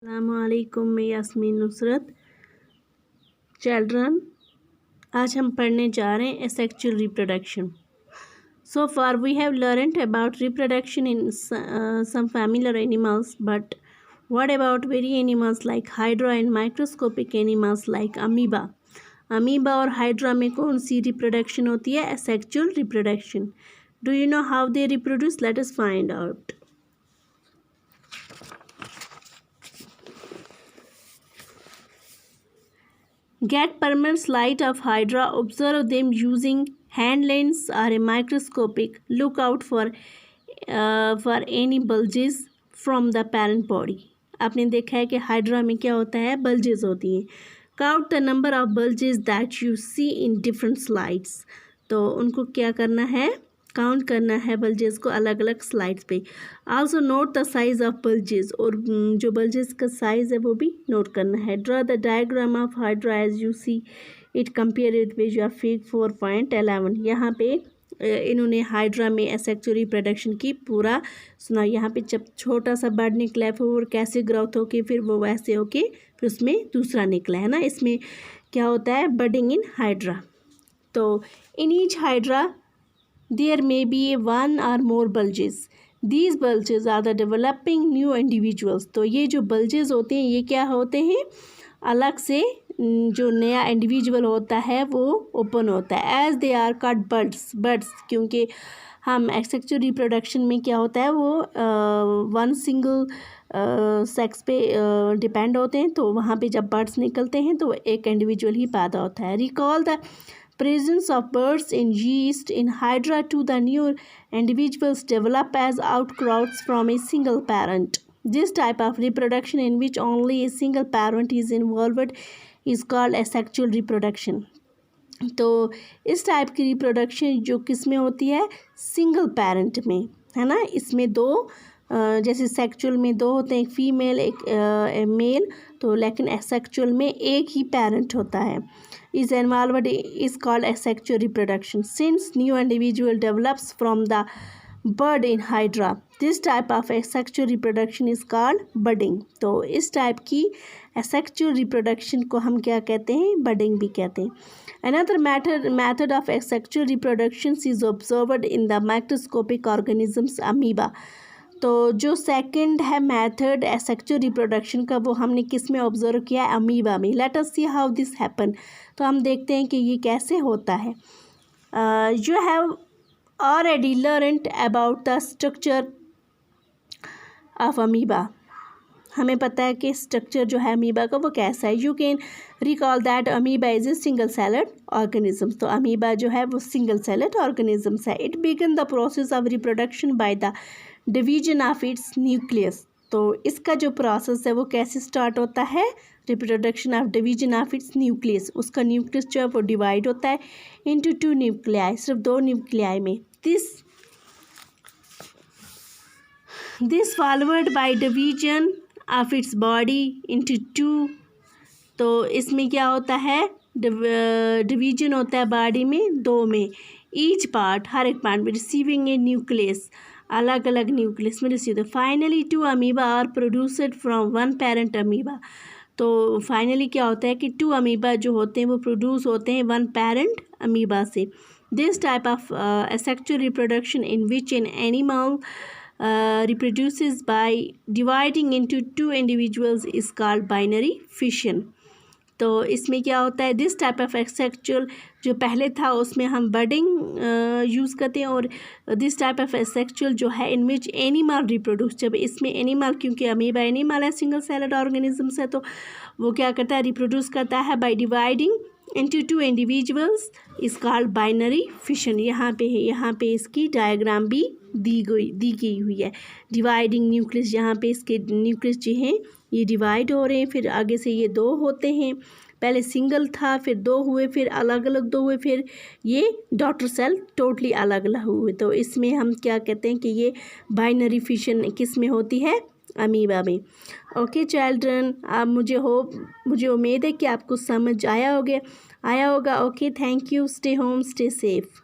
अस्सलामुअलैकुम, मैं यास्मीन नुसरत। चिल्ड्रन, आज हम पढ़ने जा रहे हैं asexual reproduction. So far we have learned about reproduction in some familiar animals, but what about very animals like hydra and microscopic animals like amoeba? amoeba और hydra में कौन सी reproduction होती है? Asexual reproduction. Do you know how they reproduce? Let us find out. Get permanent slide of hydra. Observe them using hand lens or a microscopic. Look out for any bulges from the parent body. आपने देखा है कि hydra में क्या होता है, bulges होती हैं. Count the number of bulges that you see in different slides. तो उनको क्या करना है, काउंट करना है बल्जेस को अलग अलग स्लाइड्स पे. Also note the size of bulges, और जो बल्जेस का साइज है वो भी नोट करना है. Draw the diagram of hydra as you see it compare with visual fig 4.11. यहाँ पे इन्होंने हाइड्रा में एसेक्सुअल रिप्रोडक्शन की पूरा सुना. यहाँ पे जब छोटा सा बर्ड निकला है फिर कैसे ग्रोथ होके फिर वो वैसे होके फिर उसमें दूसरा निकला है ना. इसमें क्या होता है, बडिंग इन हाइड्रा. तो in each hydra there may be one or more bulges. These bulges are the developing new individuals. तो ये जो bulges होते हैं ये क्या होते हैं, अलग से जो नया इंडिविजुअल होता है वो ओपन होता है. As they are cut birds क्योंकि हम एक्सेक्सुअल रिप्रोडक्शन में क्या होता है वो वन सिंगल सेक्स पे डिपेंड होते हैं. तो वहाँ पे जब बर्ड्स निकलते हैं तो एक इंडिविजुअल ही पैदा होता है. Recall the presence of birds in yeast in hydra to the new individuals develop as outgrowths from a single parent. This type of reproduction in which only a single parent is involved is called asexual reproduction. तो इस type की reproduction जो किस में होती है, single parent में है ना. इसमें दो जैसे सेक्चुअल में दो होते हैं, एक फीमेल एक मेल, तो लेकिन एसेक्चुअल में एक ही पेरेंट होता है. is involved is called asexual reproduction. Since new individual develops from the bird in hydra, this type of asexual reproduction is called budding. तो इस टाइप की asexual reproduction को हम क्या कहते हैं, budding भी कहते हैं. Another method of asexual reproduction is observed in the microscopic organisms amoeba. तो जो सेकंड है मेथड एसेक्सुअल रिप्रोडक्शन का वो हमने किस में ऑब्जर्व किया है, अमीबा में. Let us see how this happen. तो हम देखते हैं कि ये कैसे होता है. You have already learned about the structure of amoeba. हमें पता है कि स्ट्रक्चर जो है अमीबा का वो कैसा है. You can recall that amoeba is a single salad organism. तो अमीबा जो है वो सिंगल सेलेड ऑर्गेनिजम्स है. It began the process of reproduction by the division of it's nucleus. तो इसका जो प्रोसेस है वो कैसे स्टार्ट होता है, reproduction of division of it's nucleus. उसका न्यूक्लियस जो है वो डिवाइड होता है इनटू 2 न्यूक्लियाई, सिर्फ 2 न्यूक्लियाई में. This followed by division of its body into 2. तो इसमें क्या होता है, डिवीजन होता है बॉडी में 2 में. ईच पार्ट, हर एक पार्ट में रिसीविंग ए न्यूक्लियस, अलग अलग न्यूक्लियस में receive. Finally 2 amoeba are produced from 1 parent amoeba. तो फाइनली क्या होता है कि 2 अमीबा जो होते हैं वो प्रोड्यूस होते हैं 1 पेरेंट अमीबा से. This type of asexual reproduction in which an animal reproduces by dividing into 2 individuals is called binary fission. तो इसमें क्या होता है, दिस टाइप ऑफ एसेक्सुअल जो पहले था उसमें हम बडिंग यूज़ करते हैं, और दिस टाइप ऑफ एसेक्सुअल जो है इन विच एनिमल रिप्रोड्यूस. जब इसमें एनिमल, क्योंकि अमीबा एनिमल है, सिंगल सेलेड ऑर्गेनिजम्स है, तो वो क्या करता है, रिप्रोड्यूस करता है by dividing into 2 individuals is called binary fission. यहाँ पे है, यहाँ पे इसकी डायग्राम भी दी गई हुई है. डिवाइडिंग न्यूक्लियस, यहाँ पे इसके न्यूक्लियस जो हैं ये डिवाइड हो रहे हैं, फिर आगे से ये 2 होते हैं. पहले सिंगल था, फिर 2 हुए, फिर अलग अलग 2 हुए, फिर ये डॉटर सेल टोटली अलग अलग हुए. तो इसमें हम क्या कहते हैं कि ये बाइनरी फिशन किस में होती है, अमीबा में. ओके चिल्ड्रन, आप मुझे उम्मीद है कि आपको समझ आया होगा. Okay, thank you. Stay home, stay safe.